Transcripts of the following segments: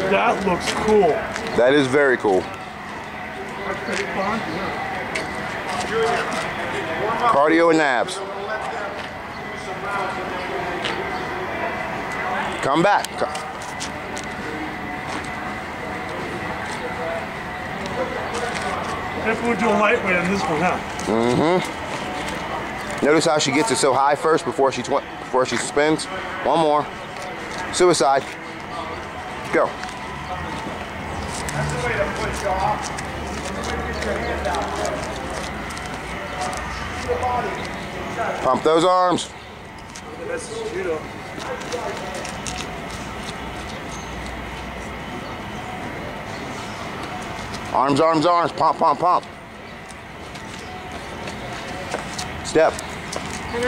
That looks cool. That is very cool. Cardio and abs. Come back. If we're doing lightweight on this one, huh? Mm-hmm. Notice how she gets it so high first before she spins. One more. Suicide. Go. That's the way to push off. Get your hand out there. Pump those arms. That's judo. Arms, arms, arms. Pump, pump, pump. Step.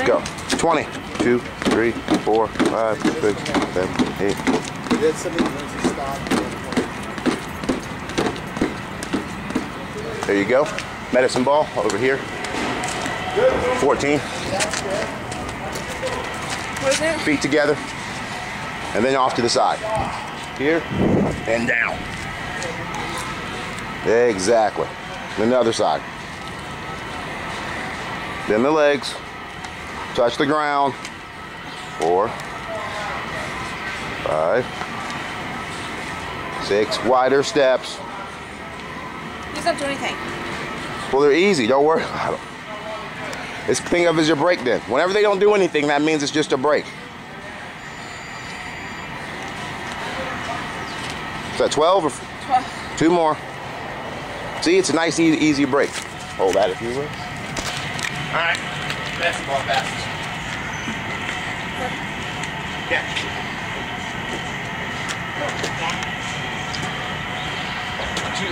Go. 20. 2, 3, 4, 5, 6, 7, 8. There you go. Medicine ball over here. 14. Feet together. And then off to the side. Here and down. Exactly. Then the other side. Then the legs. Touch the ground. 4, 5, 6. Wider steps. Just don't do anything. Well, they're easy. Don't worry about them. Just think of it as your break then. Whenever they don't do anything, that means it's just a break. Is that 12 or 12? 2 more? See, it's a nice, easy break. Hold that if you will. All right. Basketball passes. Yeah. 2,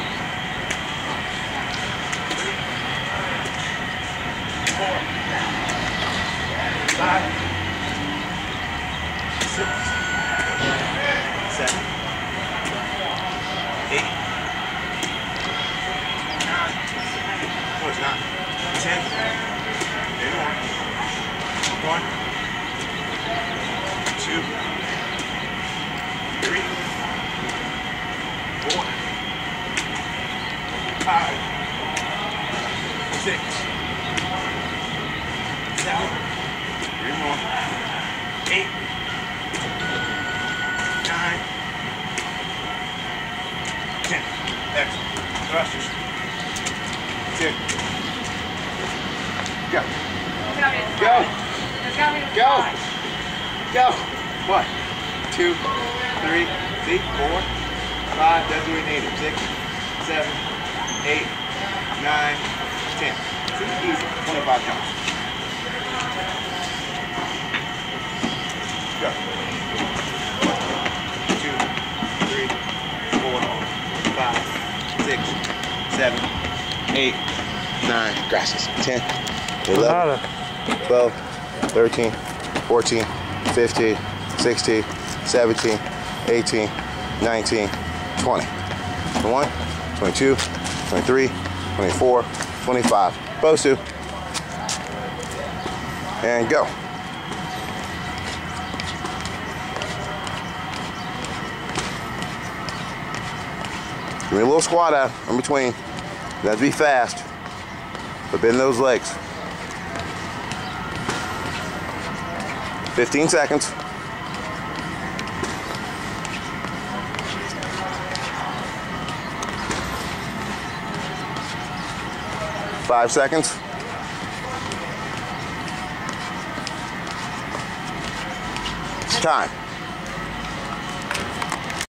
4, 5, 6, 7, 8, 9. No, it's not. 10. Maybe more. 1, 2, 3, 4, 5, 6, 7, 3 more, 8, 9, 10. Excellent. Thrusters. 2. Go. Go. Go. Go. 1, 2, 3, see? 4, 5, that's what we needed. 6, 7, 8, 9, 10. See? Easy. 25 times. Go. 2, 3, 4, 5, 6, 7, 8, 9. Grasses. 10, 11, 12, 13, 14, 15, 16, 17, 18, 19, 20. 21, 22, 23, 24, 25. Bosu. And go. Give me a little squat out in between. You have to be fast, but bend those legs. 15 seconds. 5 seconds. It's time.